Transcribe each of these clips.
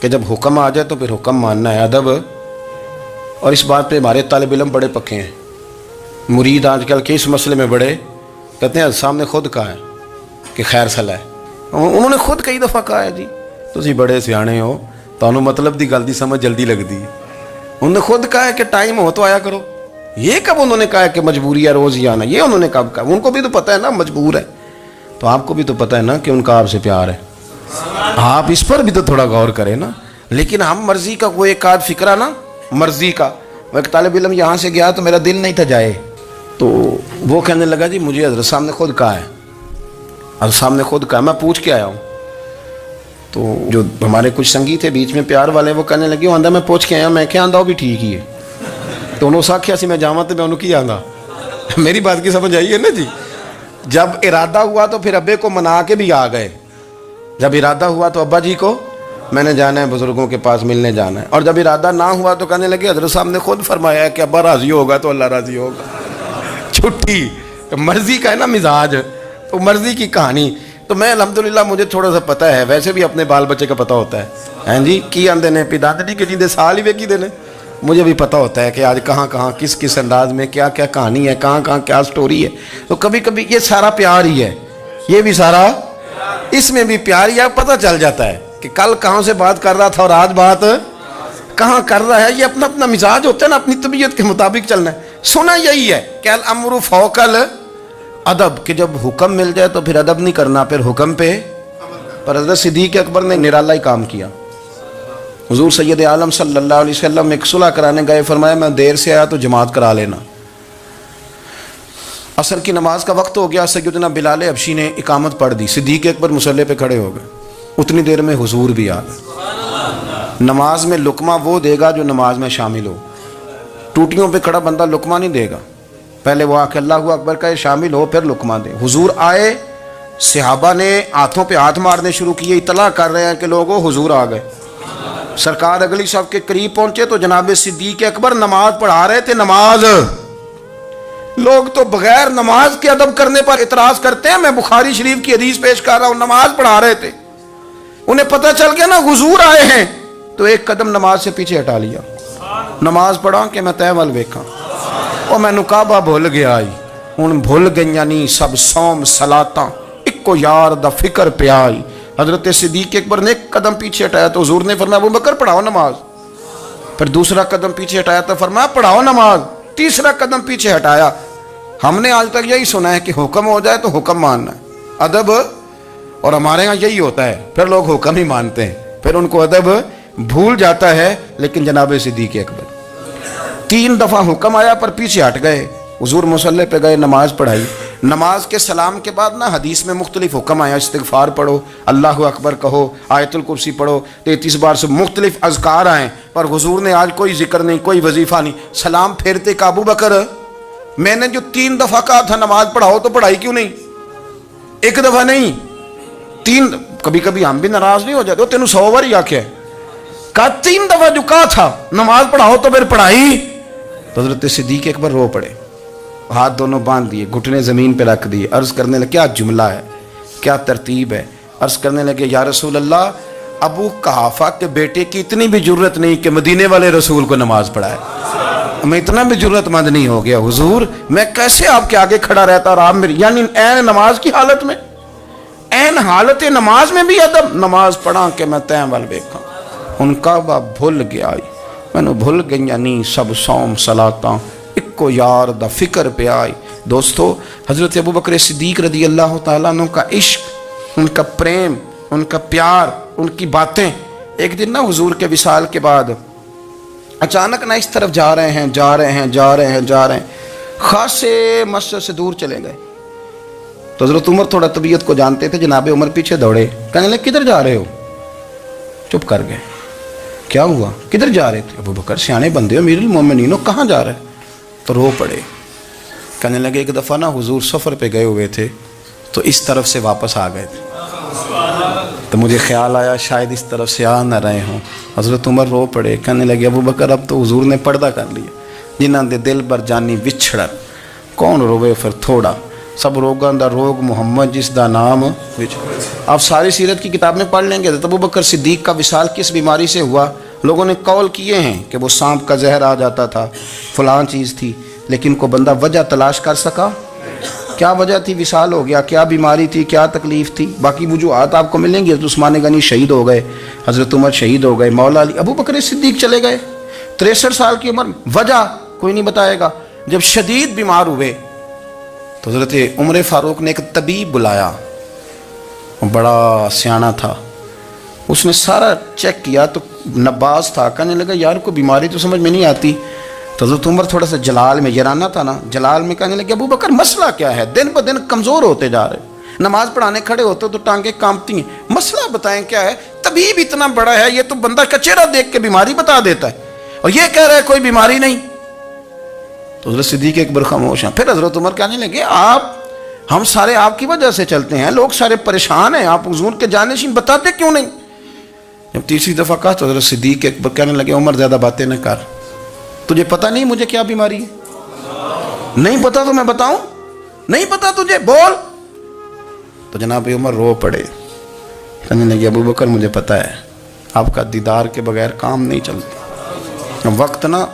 کہ جب حکم آ جائے تو پھر حکم ماننا ہے، ادب. اور اس بات پہ ہمارے طالب علم بڑے پکے ہیں. مرید آج کل کے اس مسئلے میں بڑے کہتے ہیں صاحب نے خود کہا ہے کہ خیر صلاح ہے. انہوں نے خود کئی دفعہ کہا ہے جی تسی بڑے سیانے ہو، تانوں مطلب دی گل دی سمجھ جلدی لگتی ہے. انہوں نے خود کہا ہے کہ ٹائم ہو تو آیا کرو. یہ کب انہوں نے کہا ہے کہ مجبوری ہے روز ہی آنا؟ یہ انہوں نے کب کہا؟ ان کو بھی تو پتہ ہے نا مجبور ہے. تو آپ کو بھی تو پتہ ہے نا کہ ان کا آپ سے پیار ہے. آپ اس پر بھی تو تھوڑا غور کریں نا. لیکن ہم مرضی کا کوئی ایک آدھ فکرہ نا، مرضی کا. وہ ایک طالب علم یہاں سے گیا تو میرا دل نہیں تھا جائے، تو وہ کہنے لگا جی مجھے حضرت صاحب نے خود کہا ہے، حضرت صاحب نے خود کہا. میں پوچھ کے آیا ہوں. تو جو ہمارے کچھ سنگی تھے بیچ میں پیار والے، وہ کہنے لگے آندہ میں پوچھ کے آیا. میں کیا آندہ وہ بھی ٹھیک ہی ہے. تو انہوں نے آخیا سی میں جاواں تو میں انہوں کی آندہ. میری بات کی سمجھ آئی ہے نا جی. جب ارادہ ہوا تو پھر ابے کو منا کے بھی آ گئے. جب ارادہ ہوا تو ابا جی کو میں نے جانا ہے، بزرگوں کے پاس ملنے جانا ہے. اور جب ارادہ نہ ہوا تو کہنے لگے حضرت صاحب نے خود فرمایا ہے کہ ابا راضی ہوگا تو اللہ راضی ہوگا. چھٹی مرضی کا ہے نا مزاج، تو مرضی کی کہانی. تو میں الحمدللہ مجھے تھوڑا سا پتہ ہے، ویسے بھی اپنے بال بچے کا پتہ ہوتا ہے. ہاں جی کی آندے نے پیداندی کے جیندے سال ہی ویکھی دے نے. مجھے بھی پتہ ہوتا ہے کہ آج کہاں کہاں کس کس انداز میں کیا کیا کہانی ہے، کہاں کہاں کیا سٹوری ہے. تو کبھی کبھی یہ سارا پیار ہی ہے، یہ بھی سارا اس میں بھی پیار ہی ہے. پتہ چل جاتا ہے کہ کل کہاں سے بات کر رہا تھا اور آج بات کہاں کر رہا ہے. یہ اپنا اپنا مزاج ہوتا ہے نا، اپنی طبیعت کے مطابق چلنا ہے. سنا یہی ہے کہ الامر فوق الادب، کہ جب حکم مل جائے تو پھر ادب نہیں کرنا، پھر حکم پہ. پر حضرت صدیق اکبر نے نرالا ہی کام کیا. حضور سید عالم صلی اللہ علیہ وسلم ایک صلح کرانے گئے، فرمایا میں دیر سے آیا تو جماعت کرا لینا. عصر کی نماز کا وقت ہو گیا، سیدنا بلال حبشی نے اقامت پڑھ دی. صدیق اکبر مصلی پہ کھڑے ہو گئے. اتنی دیر میں حضور بھی آ گئے. نماز میں لقمہ وہ دے گا جو نماز میں شامل ہو. ٹوٹیوں پہ کھڑا بندہ لقمہ نہیں دے گا، پہلے وہ آ کے اللہ اکبر کا شامل ہو پھر لقمہ دے. حضور آئے، صحابہ نے ہاتھوں پہ ہاتھ مارنے شروع کیے، اطلاع کر رہے ہیں کہ لوگوں حضور آ گئے. سرکار اگلی صف کے قریب پہنچے تو جناب صدیق اکبر نماز پڑھا رہے تھے. نماز لوگ تو بغیر نماز کے ادب کرنے پر اعتراض کرتے ہیں. میں بخاری شریف کی حدیث پیش کر رہا ہوں، نماز پڑھا رہے تھے. انہیں پتہ چل گیا نا حضور آئے ہیں، تو ایک قدم نماز سے پیچھے ہٹا لیا. نماز پڑھا کہ میں تے ول ویکھاں، او میں کعبہ بھول گیا آئی. ہن بھول گئیاں نہیں سب صوم صلاتاں، اکو یار دا فکر پہ آئی. حضرت صدیق اکبر نے ایک قدم پیچھے ہٹایا تو حضور نے فرمایا ابو بکر پڑھاؤ نماز. پھر دوسرا قدم پیچھے ہٹایا تو فرمایا پڑھاؤ نماز. تیسرا قدم پیچھے ہٹایا. ہم نے آج تک یہی سنا ہے کہ حکم ہو جائے تو حکم ماننا ہے، ادب. اور ہمارے ہاں یہی ہوتا ہے، پھر لوگ حکم ہی مانتے ہیں، پھر ان کو ادب بھول جاتا ہے. لیکن جناب صدیق اکبر 3 دفعہ حکم آیا پر پیچھے ہٹ گئے. حضور مصلی پہ گئے، نماز پڑھائی. نماز کے سلام کے بعد نا حدیث میں مختلف حکم آیا، استغفار پڑھو، اللہ اکبر کہو، آیت الکرسی پڑھو، 33 بار سے مختلف اذکار آئیں. پر حضور نے آج کوئی ذکر نہیں، کوئی وظیفہ نہیں. سلام پھیرتے کہ ابو بکر میں نے جو 3 دفعہ کہا تھا نماز پڑھاؤ تو پڑھائی کیوں نہیں؟ ایک دفعہ نہیں 3. کبھی کبھی ہم بھی ناراض نہیں ہو جاتے، تینوں 100 بار ہی آکھیا ہے، کہا 3 دفعہ جو کہا تھا نماز پڑھاؤ تو پھر پڑھائی. تو حضرت صدیق اکبر رو پڑے، ہاتھ دونوں باندھ دیے، گھٹنے زمین پہ رکھ دیے. عرض کرنے لگے کیا جملہ ہے، کیا ترتیب ہے. عرض کرنے لگے یا رسول اللہ، ابو قحافہ کے بیٹے کی اتنی بھی جرت نہیں کہ مدینے والے رسول کو نماز پڑھائے. میں اتنا بھی جرت مند نہیں ہو گیا حضور، میں کیسے آپ کے آگے کھڑا رہتا اور آپ میری، یعنی این نماز کی حالت میں، این حالت نماز میں بھی ادب. نماز پڑھا کہ میں تین وال ویکھاں. ان کعبہ بھول گیا، میں نے بھول گئی نہیں سب صوم صلاتاں، اکو یار دا فکر پہ آئی. دوستو حضرت ابو بکر صدیق رضی اللہ تعالیٰ عنہ کا عشق، ان کا پریم، ان کا پیار، ان کی باتیں. ایک دن نا حضور کے وصال کے بعد اچانک نہ اس طرف جا رہے ہیں، خاصے مسجد سے دور چلے گئے. تو حضرت عمر تھوڑا طبیعت کو جانتے تھے، جناب عمر پیچھے دوڑے، کہنے لگے کدھر جا رہے ہو؟ چپ کر گئے. کیا ہوا، کدھر جا رہے تھے؟ ابو بکر سیانے بندے ہو، امیر المومنین ہو، کہاں جا رہے؟ تو رو پڑے. کہنے لگے ایک دفعہ نا حضور سفر پہ گئے ہوئے تھے تو اس طرف سے واپس آ گئے تھے، تو مجھے خیال آیا شاید اس طرف سے آ نہ رہے ہوں. حضرت عمر رو پڑے. کہنے لگے ابو بکر اب تو حضور نے پردہ کر لیا، جنہاں دے دل بر جانی وچھڑ، کون روے پھر تھوڑا. سب روگاں دا روگ محمد جس دا نام آپ ساری سیرت کی کتاب میں پڑھ لیں گے. ابو بکر صدیق کا وصال کس بیماری سے ہوا؟ لوگوں نے قول کیے ہیں کہ وہ سانپ کا زہر آ جاتا تھا، فلاں چیز تھی، لیکن کو بندہ وجہ تلاش کر سکا؟ کیا وجہ تھی وصال ہو گیا؟ کیا بیماری تھی؟ کیا تکلیف تھی؟ باقی وجوہات آپ کو ملیں گی. حضرت عثمان غنی شہید ہو گئے، حضرت عمر شہید ہو گئے، مولا علی، ابو بکر صدیق چلے گئے 63 سال کی عمر. وجہ کوئی نہیں بتائے گا. جب شدید بیمار ہوئے تو حضرت عمر فاروق نے ایک طبیب بلایا، وہ بڑا سیانا تھا. اس نے سارا چیک کیا تو نباز تھا. کہنے لگا یار کوئی بیماری تو سمجھ میں نہیں آتی. تو حضرت عمر تھوڑا سا جلال میں، یرانہ تھا نا، جلال میں کہنے لگے ابو بکر مسئلہ کیا ہے؟ دن بہ دن کمزور ہوتے جا رہے، نماز پڑھانے کھڑے ہوتے تو ٹانگیں کانپتی ہیں، مسئلہ بتائیں کیا ہے؟ طبیب اتنا بڑا ہے، یہ تو بندہ کا چہرہ دیکھ کے بیماری بتا دیتا ہے، اور یہ کہہ رہا ہے کوئی بیماری نہیں. تو حضرت صدیق اکبر خاموش ہیں. پھر حضرت عمر کہنے لگے ہم سارے آپ کی وجہ سے چلتے ہیں، لوگ سارے پریشان ہیں، آپ حضور کے جانشین بتاتے کیوں نہیں؟ جب تیسری دفعہ کہا تو حضرت صدیق اکبر کہنے لگے عمر زیادہ باتیں نہ کر، تجھے پتہ نہیں مجھے کیا بیماری ہے؟ نہیں پتہ تو میں بتاؤں؟ نہیں پتہ تجھے، بول. تو جناب عمر رو پڑے. کہنے لگے ابو بکر مجھے پتہ ہے، آپ کا دیدار کے بغیر کام نہیں چلتا. وقت نا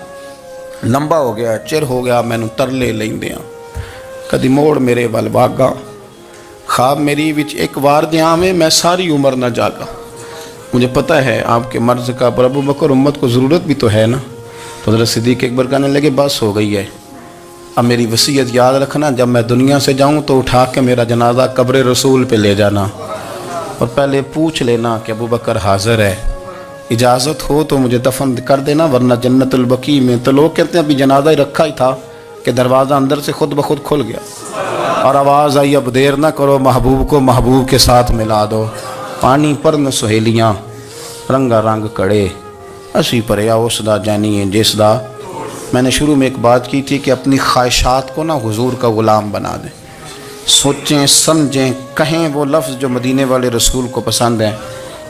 لمبا ہو گیا، چر ہو گیا، میں ترلے لیندیاں کدی موڑ میرے ول واگا، خواب میری وچ ایک وار دیاں میں ساری عمر نہ جاگا. مجھے پتہ ہے آپ کے مرض کا، پر ابو بکر امت کو ضرورت بھی تو ہے نا. تو حضرت صدیق اکبر کہنے لگے بس ہو گئی ہے، اب میری وصیت یاد رکھنا، جب میں دنیا سے جاؤں تو اٹھا کے میرا جنازہ قبر رسول پہ لے جانا، اور پہلے پوچھ لینا کہ ابو بکر حاضر ہے، اجازت ہو تو مجھے دفن کر دینا، ورنہ جنت البقیع میں. تو لوگ کہتے ہیں ابھی جنازہ ہی رکھا ہی تھا کہ دروازہ اندر سے خود بخود کھل گیا، اور آواز آئی اب دیر نہ کرو، محبوب کو محبوب کے ساتھ ملا دو. پانی پر نہ سہیلیاں رنگا رنگ کڑے، اسی پریا اس دا جانی جس دا. میں نے شروع میں ایک بات کی تھی کہ اپنی خواہشات کو نا حضور کا غلام بنا دیں، سوچیں سمجھیں کہیں وہ لفظ جو مدینے والے رسول کو پسند ہیں،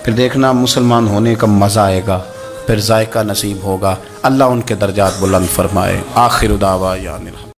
پھر دیکھنا مسلمان ہونے کا مزہ آئے گا، پھر ذائقہ نصیب ہوگا. اللہ ان کے درجات بلند فرمائے. آخر دعوانا